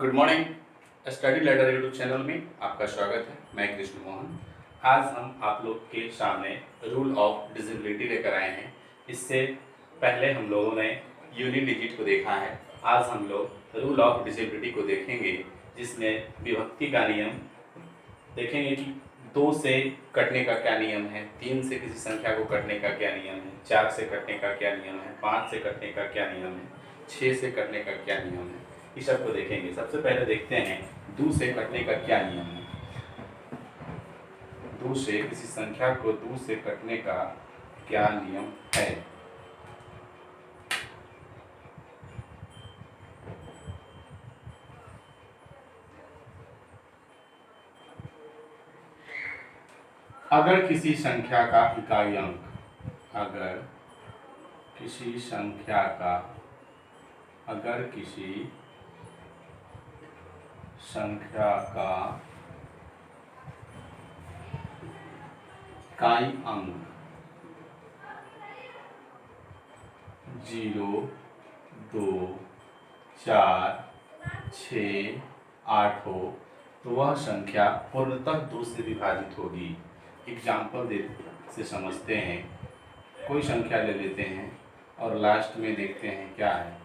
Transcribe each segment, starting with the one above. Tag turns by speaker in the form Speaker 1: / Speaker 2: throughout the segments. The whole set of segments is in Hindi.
Speaker 1: Good morning. Study ladder YouTube channel में आपका स्वागत है। मैं कृष्ण मोहन। आज हम आप लोग के सामने रूल ऑफ डिजिबिलिटी लेकर आए हैं। इससे पहले हम लोगों ने यूनिट डिजिट को देखा है। आज हम लोग रूल ऑफ डिजिबिलिटी को देखेंगे, जिसमें विभक्ति का नियम देखेंगे कि 2 से कटने का क्या नियम है, 3 से किसी संख्या को कटने का क्या नियम है, 4 से कटने का क्या नियम है, 5 से कटने का क्या नियम है, 6 से कटने का क्या नियम है, इस सब को देखेंगे। सबसे पहले देखते हैं 2 से कटने का क्या नियम है। 2 से किसी संख्या को 2 से कटने का क्या नियम है। अगर किसी संख्या का इकाई अंक, अगर किसी संख्या का इकाई अंक 0, 2, 4, 6, 8 हो तो वह संख्या पूर्णतः 2 से विभाजित होगी। एग्जाम्पल से समझते हैं। कोई संख्या ले लेते हैं और लास्ट में देखते हैं क्या है,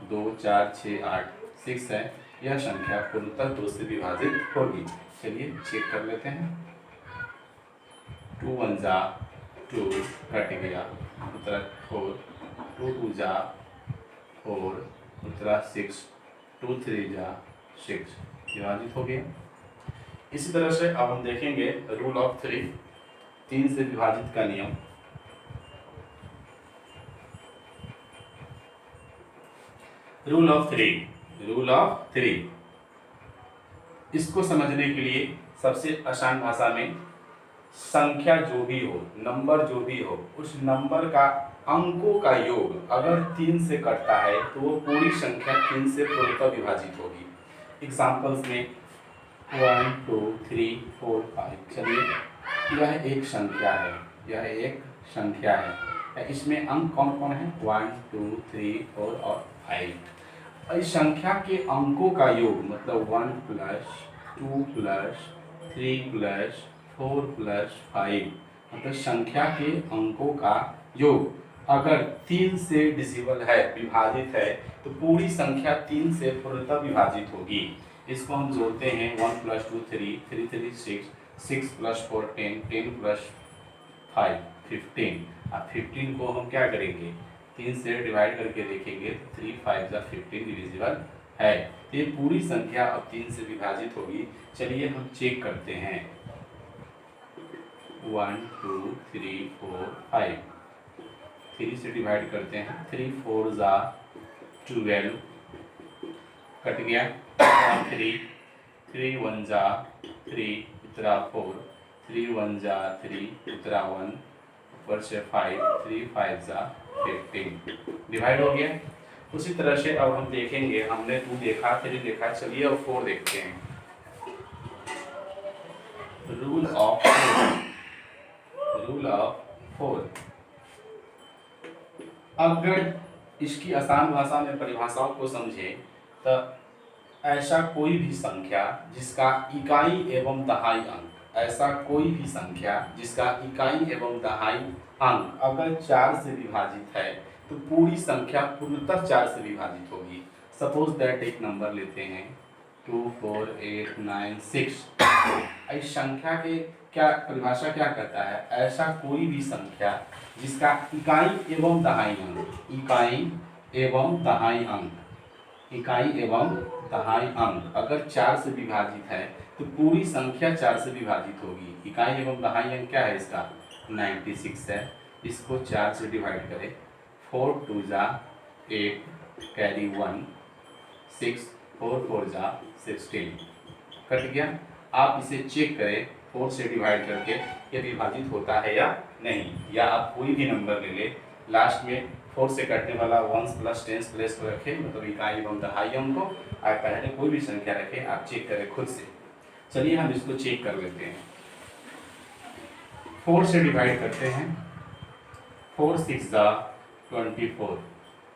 Speaker 1: 2, 4, 6, 8, 6 है। यह संख्या पूर्णतः 2 से विभाजित होगी। चलिए चेक कर लेते हैं। 2 1 जा 2, कट गया, उत्तर 4, 2 2 जा 4, उत्तर 6, 2 3 जा 6, विभाजित हो गया। इसी तरह से अब हम देखेंगे रूल ऑफ 3 से विभाजित का नियम। रूल ऑफ 3 इसको समझने के लिए सबसे आसान भाषा में, संख्या जो भी हो, नंबर जो भी हो, उस नंबर का अंकों का योग अगर 3 से कटता है तो वो पूरी संख्या 3 से पूर्णतः विभाजित होगी। एग्जाम्पल्स में 1 2 3 4 5। चलिए यह एक संख्या है, इसमें अंक कौन कौन है, 1 2 3 4 और 5। इस संख्या के अंकों का योग मतलब 1 + 2 + 3 + 4 + 5, मतलब संख्या के अंकों का योग अगर 3 से डिजिबल है, विभाजित है, तो पूरी संख्या 3 से पूर्णतः विभाजित होगी। इसको हम जोड़ते हैं। 1 + 2 3, 3 3 6, 6 + 4 10, 10 + 5 15। अब 15 को हम क्या करेंगे, 3 से डिवाइड करके देखेंगे, 3 5 जा 15 डिविजिबल है। ये पूरी संख्या अब 3 से विभाजित होगी। चलिए हम चेक करते हैं। 1 2 3 4 5, 3 से डिवाइड करते हैं, 3 4 जा 12, कट गया, 3 3 1 जा 3, उत्तरा 4, 3 1 जा 3, उत्तरा 1, ऊपर से 5, 3 5 जा 15, डिवाइड हो गया। उसी तरह से अब हम देखेंगे, हमने 2 देखा, 3 देखा, चलिए अब 4 देखते हैं। Rule of 4। अगर इसकी आसान भाषा में परिभाषाओं को समझें तो ऐसा कोई भी संख्या जिसका इकाई एवं दहाई अंक, ऐसा कोई भी संख्या जिसका इकाई एवं दहाई अंक अगर 4 से विभाजित है तो पूरी संख्या पूर्णतः 4 से विभाजित होगी। सपोज दैट एक नंबर लेते हैं 2 4 8 9 6। इस संख्या के क्या परिभाषा क्या करता है, ऐसा कोई भी संख्या जिसका इकाई एवं दहाई अंक अगर 4 से विभाजित है तो पूरी संख्या 4 से विभाजित होगी। इकाई एवं दहाई अंक क्या है इसका, 96 है। इसको 4 से डिवाइड करें, 4 2 जा 8, कैरी 1, 6 4 4 जा 16, कट गया। आप इसे चेक करें 4 से डिवाइड करके ये विभाजित होता है या नहीं, या आप कोई भी नंबर ले ले, लास्ट में 4 से कटने वाला 1 + 10 प्लेस को रखें, मतलब इकाई एवं दहाई अंक को, और पहले कोई भी संख्या रखें, आप चेक करें खुद से। चलिए हम इसको चेक कर लेते हैं। 4 से डिवाइड करते हैं, 4 6 जा 24,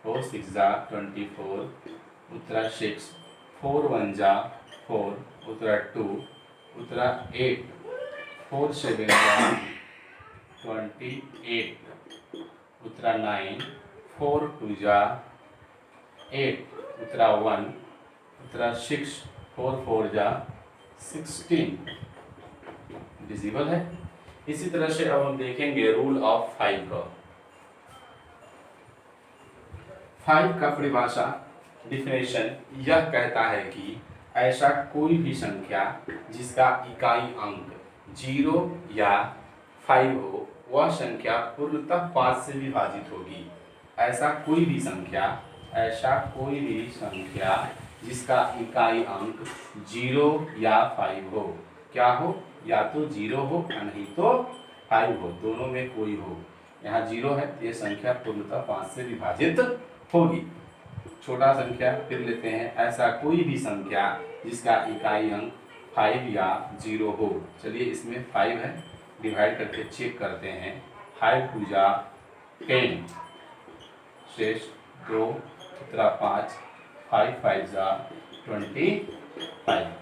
Speaker 1: 4 6 जा 24, उत्तरा 6, 4 1 जा 4, उतरा 2, उतरा 8, 4 7 जा 28, उतरा 9, 4 2 जा 8, उतरा 1, उतरा 6, 4 4 जा 16, डिजिबल है। इसी तरह से अब हम देखेंगे रूल ऑफ 5 का। 5 का परिभाषा डिफिनेशन यह कहता है कि ऐसा कोई भी संख्या जिसका इकाई अंक 0 या 5 हो वह संख्या पूर्णतः 5 से विभाजित होगी। ऐसा कोई भी संख्या जिसका इकाई अंक 0 या 5 हो, क्या हो, या तो 0 हो या नहीं तो 5 हो, दोनों में कोई हो। यहाँ 0 है तो ये संख्या पूर्णतः 5 से विभाजित होगी। छोटा संख्या फिर लेते हैं, ऐसा कोई भी संख्या जिसका इकाई अंक 5 या 0 हो। चलिए इसमें 5 है, डिवाइड करके चेक करते हैं। 5 2 जा 10, शेष 2, उतरा 5, 5 5 जा 25,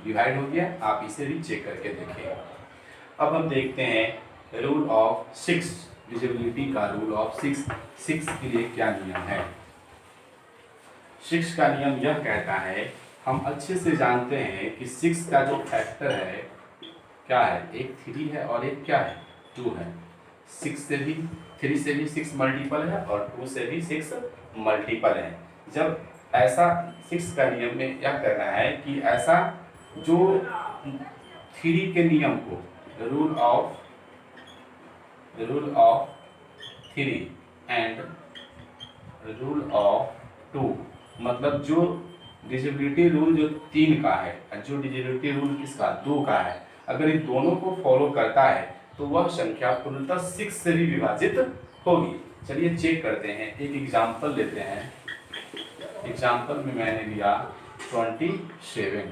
Speaker 1: डिवाइड हो गया। आप इसे भी चेक करके देखिए। अब हम देखते हैं रूल ऑफ 6, डिविजिबिलिटी का रूल ऑफ 6। 6 के लिए क्या नियम है? 6 का नियम यह कहता है, हम अच्छे से जानते हैं कि 6 का जो फैक्टर है क्या है, एक 3 है और एक क्या है, 2 है। 6 से भी 3 से भी 6 मल्टीपल है और 2 से भी 6 मल्टीपल है। जब ऐसा 6 का नियम में यह कहना है कि ऐसा जो 3 के नियम को, rule of 3 and rule of 2, मतलब जो डिविजिबिलिटी रूल जो 3 का है और जो डिविजिबिलिटी रूल किसका, 2 का है, अगर इन दोनों को फॉलो करता है तो वह संख्या पूर्णतः 6 से भी विभाजित होगी। चलिए चेक करते हैं, एक एग्जाम्पल लेते हैं। एग्जाम्पल में मैंने लिया 27।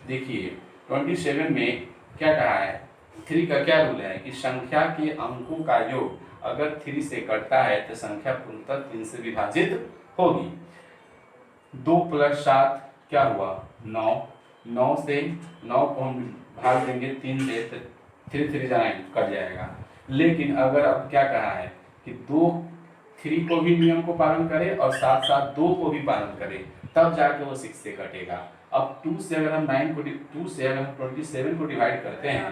Speaker 1: देखिए 27 में क्या कहा है, 3 का क्या रूल है कि संख्या के अंकों का योग अगर 3 से कटता है तो संख्या पूर्णतः 3 से विभाजित होगी। 2 + 7 क्या हुआ, 9, 9 से 9 को हम भाग देंगे 3 से तो 3 3 जा 9 कट जाएगा। लेकिन अगर अब क्या कहा है कि 3 को भी नियम को पालन करे और साथ साथ 2 को भी पालन करे, तब जाके वो 6 से कटेगा। अब 2 से अगर हम 27 को डिवाइड करते हैं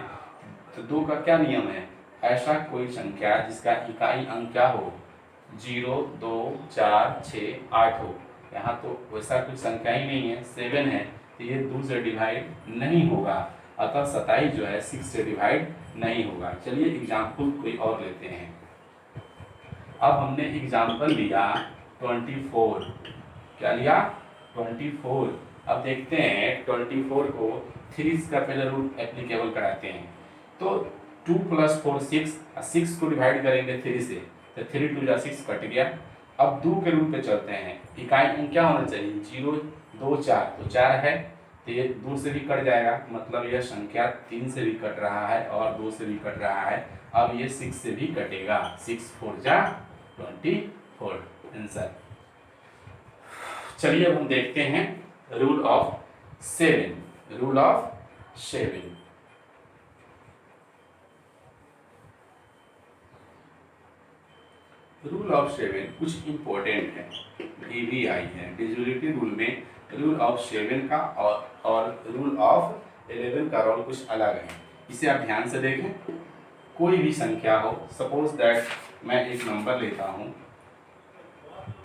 Speaker 1: तो 2 का क्या नियम है, ऐसा कोई संख्या जिसका इकाई अंक क्या हो, 0 2 4 6 8 हो। यहाँ तो वैसा कुछ संख्या ही नहीं है, 7 है, तो ये 2 से डिवाइड नहीं होगा, अतः 27 जो है 6 से डिवाइड नहीं होगा। चलिए एग्जाम्पल कोई और लेते हैं। अब हमने एग्जाम्पल लिया 24, क्या लिया, 24। अब देखते हैं 24 को 3 का पहले रूल एप्लीकेबल कराते हैं। तो 2 + 4 6, 6 को डिवाइड करेंगे 3 से तो 3 2 जा 6 कट गया। अब 2 के रूल पे चलते हैं, इकाई अंक क्या होना चाहिए, 0 2 4, तो 4 है तो ये 2 से भी कट जाएगा, मतलब यह संख्या 3 से भी कट रहा है और 2 से भी कट रहा है। अब ये 6 से भी कटेगा, 6 4 जा 24 आंसर। चलिए अब हम देखते हैं rule of 7। Rule of 7, rule of 7 कुछ इंपॉर्टेंट है, भी आई है डिविजिबिलिटी रूल में। रूल ऑफ 7 का और रूल ऑफ 11 का रोल कुछ अलग है, इसे आप ध्यान से देखें। कोई भी संख्या हो, सपोज दैट मैं एक नंबर लेता हूँ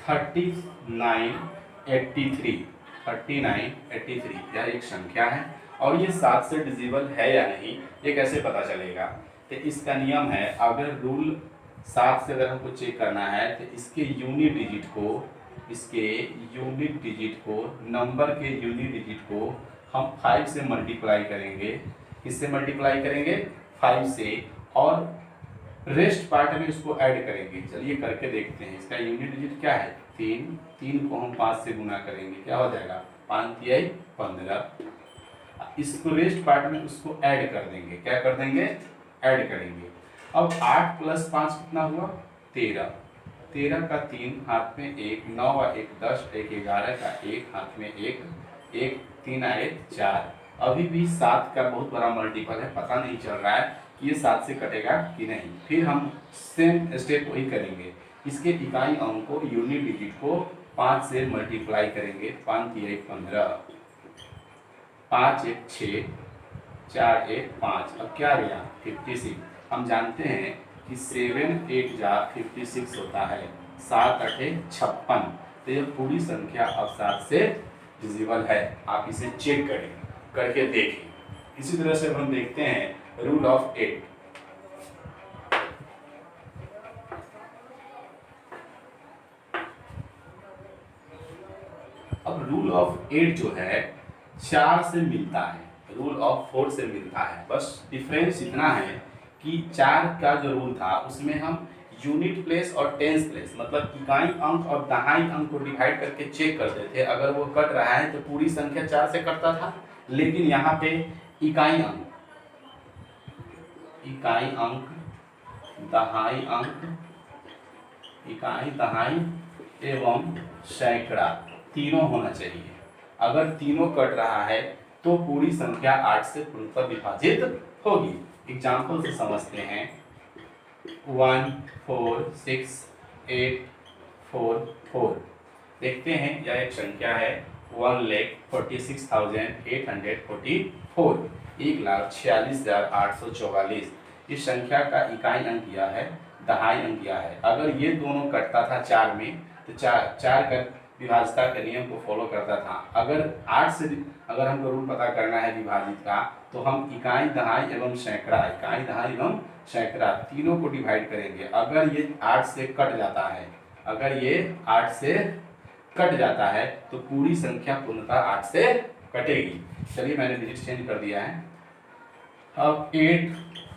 Speaker 1: 3983, 3983 यह एक संख्या है और ये 7 से डिविजिबल है या नहीं ये कैसे पता चलेगा, तो इसका नियम है, अगर रूल 7 से अगर हमको चेक करना है तो इसके यूनिट डिजिट को नंबर के यूनिट डिजिट को हम 5 से मल्टीप्लाई करेंगे। किससे मल्टीप्लाई करेंगे, 5 से, और रेस्ट पार्ट में उसको ऐड करेंगे। चलिए करके देखते हैं। इसका यूनिट डिजिट क्या है, 3, 3 को हम 5 से गुना करेंगे, क्या हो जाएगा, 5 3 15। इसको रेस्ट पार्ट में उसको ऐड कर देंगे, क्या कर देंगे, ऐड करेंगे। अब 8 + 5 कितना हुआ, 13, 13 का 3 हाथ में 1, 9 और 1 10, 1 11 का 1 हाथ में 1, एक 3 आए 4। अभी भी 7 का बहुत बड़ा मल्टीपल है, पता नहीं चल रहा है कि ये 7 से कटेगा कि नहीं। फिर हम सेम स्टेप वही करेंगे, इसके इकाई अंक को, यूनिट डिजिट को 5 से मल्टीप्लाई करेंगे। 5 3 15, 5 1 6, 4 1 5। अब क्या गया 56। हम जानते हैं कि 7 8 जा 56 होता है, 7 8 56। तो ये पूरी संख्या अब 7 से डिविजिबल है। आप इसे चेक करें, करके देखें। इसी तरह से हम देखते हैं रूल ऑफ 8। अब रूल ऑफ 8 जो है 4 से मिलता है, रूल ऑफ 4 से मिलता है। बस डिफरेंस इतना है कि 4 का जो रूल था उसमें हम यूनिट प्लेस और टेंस प्लेस, मतलब इकाई अंक और दहाई अंक को डिवाइड करके चेक करते थे। अगर वो कट रहा है तो पूरी संख्या 4 से कटता था। लेकिन यहाँ पे इकाई अंक, दहाई अंक, इकाई दहाई एवं सैकड़ा तीनों होना चाहिए। अगर तीनों कट रहा है तो पूरी संख्या 8 से पूर्णतः विभाजित होगी। एग्जाम्पल से समझते हैं। 1 4 6 8 4 4। देखते हैं यह एक संख्या है 1,46,844, 1,46,844। इस संख्या का इकाई अंक यह है, दहाई अंक यह है। अगर ये दोनों कटता था 4 में तो 4 का विभाज्यता के नियम को फॉलो करता था। अगर 8 से अगर हमको रूल पता करना है विभाजित का, तो हम इकाई दहाई एवं सैकड़ा, इकाई दहाई एवं सैकड़ा तीनों को डिवाइड करेंगे। अगर ये 8 से कट जाता है, अगर ये 8 से कट जाता है तो पूरी संख्या पूर्णतः 8 से कटेगी। चलिए मैंने डिजिट चेंज कर दिया है। अब 8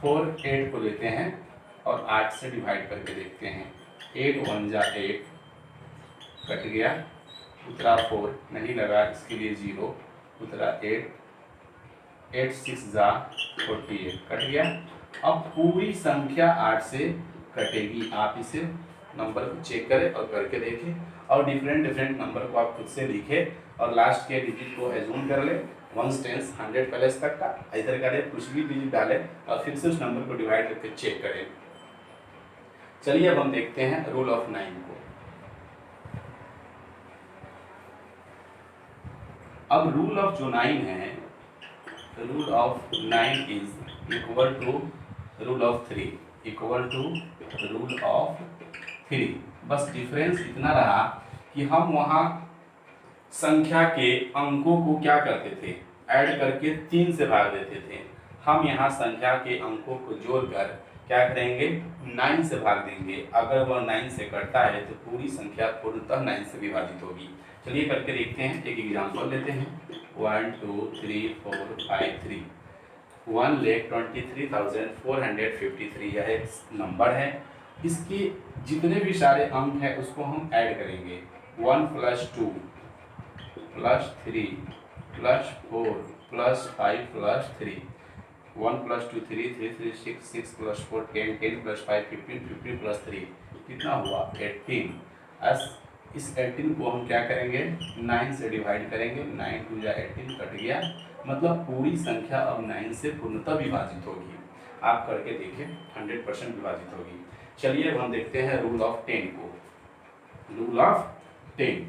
Speaker 1: 4 8 को लेते हैं और 8 से डिवाइड करके देखते हैं। 8 1 जा 8 कट गया, उतरा 4 नहीं लगा, इसके लिए 0 उतरा 8, 8 6 जा 48 कट गया। अब पूरी संख्या 8 से कटेगी। आप इसे नंबर को चेक करें और करके देखें, और डिफरेंट नंबर को आप खुद से लिखें और लास्ट के डिजिट को एज्यूम कर ले 1 टेंस 100 प्लस तक का इधर का कुछ भी डिजिट डालें और फिर से उस नंबर को डिवाइड करके चेक करें। चलिए अब हम देखते हैं रूल ऑफ 9 को। अब रूल ऑफ जो 9 है, rule of 9 is equal to rule of 3, equal to rule of 3। बस डिफरेंस इतना रहा कि हम वहाँ संख्या के अंकों को क्या करते थे, ऐड करके 3 से भाग देते थे। हम यहाँ संख्या के अंकों को जोड़कर क्या करेंगे, 9 से भाग देंगे। अगर वह 9 से कटता है तो पूरी संख्या पूर्णतः 9 से विभाजित होगी। चलिए करके देखते हैं, एक एग्जांपल लेते हैं। 1 2 3 4 5 3, 1,23,453 यह एक नंबर है। इसके जितने भी सारे अंक हैं उसको हम ऐड करेंगे। 1 + 2 + 3 + 4 + 5 + 3, 1 + 2 3 3 3 6 6 + 4 10 10 + 5 15 15 + 3 कितना हुआ 18। इस 18 को हम क्या करेंगे, 9 से डिवाइड करेंगे। 9 2 जा 18 कट गया, मतलब पूरी संख्या अब 9 से पूर्णतः विभाजित होगी। आप करके देखें 100% विभाजित होगी। चलिए अब हम देखते हैं रूल ऑफ 10 को। रूल ऑफ 10,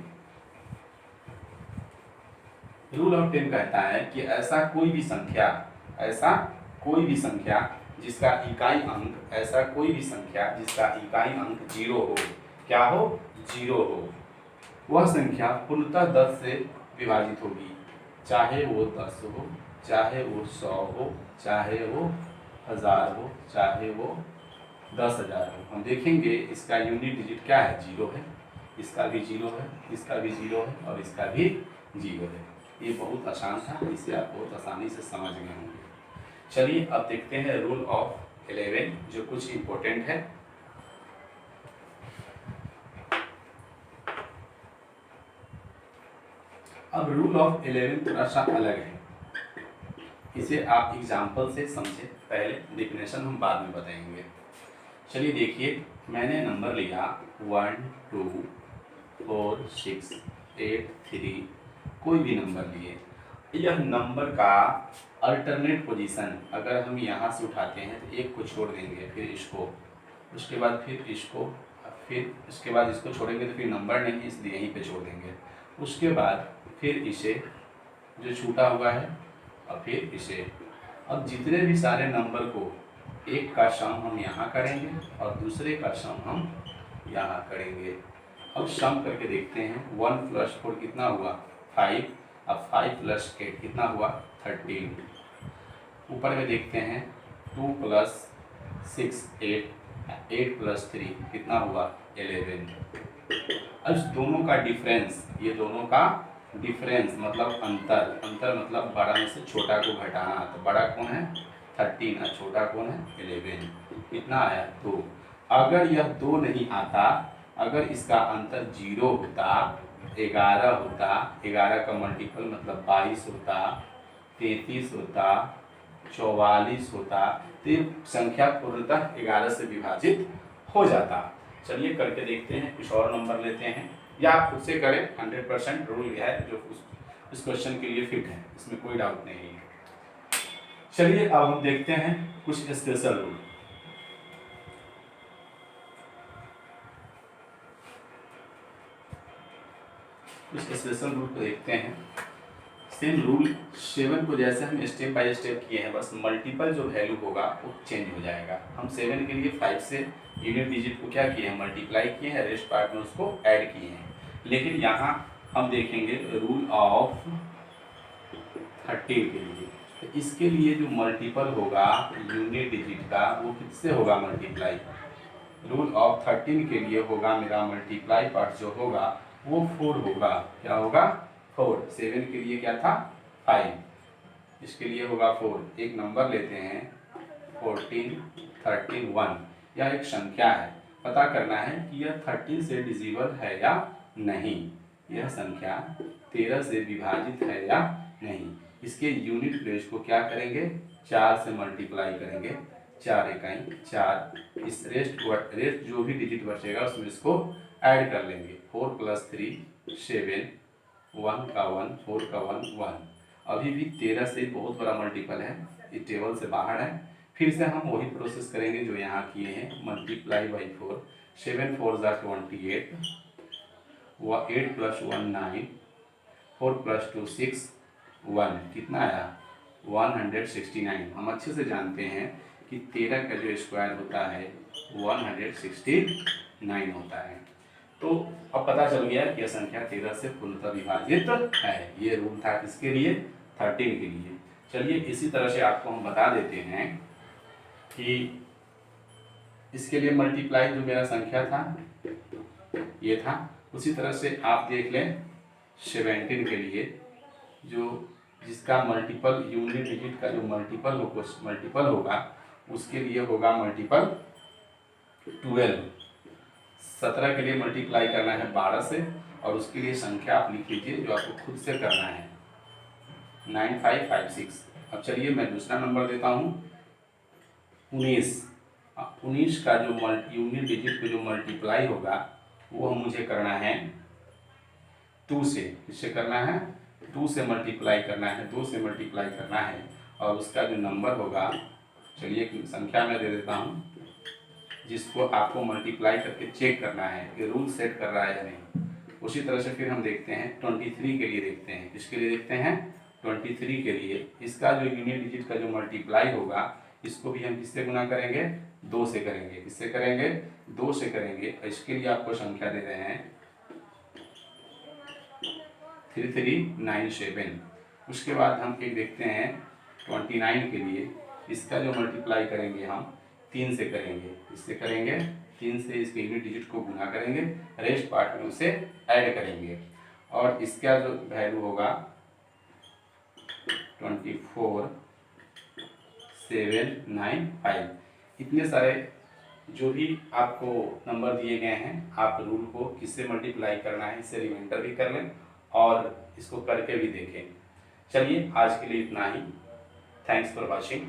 Speaker 1: रूल ऑफ 10 कहता है कि ऐसा कोई भी संख्या जिसका इकाई अंक, ऐसा कोई भी संख्या जिसका इकाई अंक 0 हो, क्या हो 0 हो, वह संख्या पूर्णतः 10 से विभाजित होगी। चाहे वो 10 हो, चाहे वो 100 हो, चाहे वो 1000 हो, चाहे वो 10,000 हो। हम देखेंगे इसका यूनिट डिजिट क्या है, 0 है। इसका भी 0 है, इसका भी 0 है और इसका भी 0 है। ये बहुत आसान था, इसे आप बहुत आसानी से समझ गए होंगे। चलिए अब देखते हैं रूल ऑफ 11, जो कुछ इंपॉर्टेंट है। अब रूल ऑफ 11 थोड़ा सा अलग है, इसे आप एग्जाम्पल से समझें। पहले डेफिनेशन हम बाद में बताएंगे। चलिए देखिए, मैंने नंबर लिया 1 2 4 6 8 3 कोई भी नंबर लिए, यह नंबर का अल्टरनेट पोजीशन अगर हम यहाँ से उठाते हैं तो एक को छोड़ देंगे, फिर इसको, उसके बाद फिर इसको, फिर इसके बाद इसको छोड़ेंगे तो फिर नंबर नहीं, इसलिए यहीं पे छोड़ देंगे। उसके बाद फिर इसे जो छूटा हुआ है और फिर इसे। अब जितने भी सारे नंबर को एक का सम हम यहाँ करेंगे और दूसरे का सम हम यहाँ करेंगे। अब सम करके देखते हैं, 1 + 4 कितना हुआ 5। अब 5 + 8 कितना हुआ 13। ऊपर में देखते हैं 2 + 6 8, 8 + 3 कितना हुआ 11। अब इस दोनों का डिफरेंस, ये दोनों का डिफरेंस मतलब अंतर, अंतर मतलब बड़ा में से छोटा को घटाना, तो बड़ा कौन है 13 और छोटा कौन है 11। कितना आया 2। अगर यह 2 नहीं आता, अगर इसका अंतर 0 होता, 11 होता, 11 का मल्टीपल मतलब 22 होता, 33 होता, 44 होता, तो ये संख्या पूर्णतः 11 से विभाजित हो जाता। चलिए करके देखते हैं, कुछ और नंबर लेते हैं या आप खुद से करें। 100% रूल है जो उस क्वेश्चन के लिए फिट है, इसमें कोई डाउट नहीं है। चलिए अब हम देखते हैं कुछ स्पेशल रूल। कुछ स्पेशल रूल को देखते हैं। सेम रूल 7 को जैसे हम स्टेप बाय स्टेप किए हैं, बस मल्टीपल जो वैल्यू होगा वो चेंज हो जाएगा। हम 7 के लिए 5 से यूनिट डिजिट को क्या किए हैं मल्टीप्लाई किए हैं, रेस्ट पार्ट में उसको ऐड किए हैं। लेकिन यहाँ हम देखेंगे रूल ऑफ 13 के लिए, तो इसके लिए जो मल्टीपल होगा यूनिट डिजिट का वो किससे होगा मल्टीप्लाई। रूल ऑफ 13 के लिए होगा मेरा मल्टीप्लाई पार्ट जो होगा वो 4 होगा। क्या होगा 4। 7 के लिए क्या था 5, इसके लिए होगा 4। एक नंबर लेते हैं 14 13 1। यह एक संख्या है, पता करना है कि यह 13 से डिजिबल है या नहीं, यह संख्या 13 से विभाजित है या नहीं। इसके यूनिट प्लेस को क्या करेंगे 4 से मल्टीप्लाई करेंगे, 4 इकाई 4। इस रेस्ट जो भी डिजिट बचेगा उसमें इसको ऐड कर लेंगे। 4 + 3 7, 1 का 1, 4 का 1 1। अभी भी 13 से बहुत बड़ा मल्टीपल है, इस टेबल से बाहर है। फिर से हम वही प्रोसेस करेंगे जो यहाँ किए हैं, मल्टीप्लाई बाई 4। 7 4 = 28, 8 + 1 9, 4 + 2 6 1। कितना आया 169। हम अच्छे से जानते हैं कि 13 का जो स्क्वायर होता है 169 होता है। तो अब पता चल गया कि यह संख्या 13 से पूर्णतः विभाजित है। ये रूल था किसके लिए 13 के लिए। चलिए इसी तरह से आपको हम बता देते हैं कि इसके लिए मल्टीप्लाई जो मेरा संख्या था ये था। उसी तरह से आप देख लें 17 के लिए जो जिसका मल्टीपल यूनिट डिजिट का जो मल्टीपल होगा उसके लिए होगा मल्टीपल 12। 17 के लिए मल्टीप्लाई करना है 12 से, और उसके लिए संख्या आप लिख लीजिए जो आपको खुद से करना है 9556। अब चलिए मैं दूसरा नंबर देता हूँ 19। 19 का जो यूनिट डिजिट पे जो मल्टीप्लाई होगा वो मुझे करना है 2 से। किससे करना है 2 से मल्टीप्लाई करना है, 2 से मल्टीप्लाई करना है। और उसका जो नंबर होगा, चलिए संख्या मैं दे देता हूँ जिसको आपको मल्टीप्लाई करके चेक करना है कि रूल सेट कर रहा है या नहीं। उसी तरह से फिर हम देखते हैं 23 के लिए देखते हैं। किसके लिए देखते हैं 23 के लिए। इसका जो यूनिट डिजिट का जो मल्टीप्लाई होगा इसको भी हम किससे गुना करेंगे 2 से करेंगे। किससे करेंगे 2 से करेंगे। इसके लिए आपको संख्या दे रहे हैं 3397। उसके बाद हम एक देखते हैं 29 के लिए। इसका जो मल्टीप्लाई करेंगे हम 3 से करेंगे। इससे करेंगे 3 से इसके यूनिट डिजिट को गुना करेंगे, रेस्ट पार्ट में उसे ऐड करेंगे। और इसका जो वैल्यू होगा 24795। इतने सारे जो भी आपको नंबर दिए गए हैं, आप रूल को किससे मल्टीप्लाई करना है इससे रिमाइंडर भी कर लें और इसको करके भी देखें। चलिए आज के लिए इतना ही। Thanks for watching.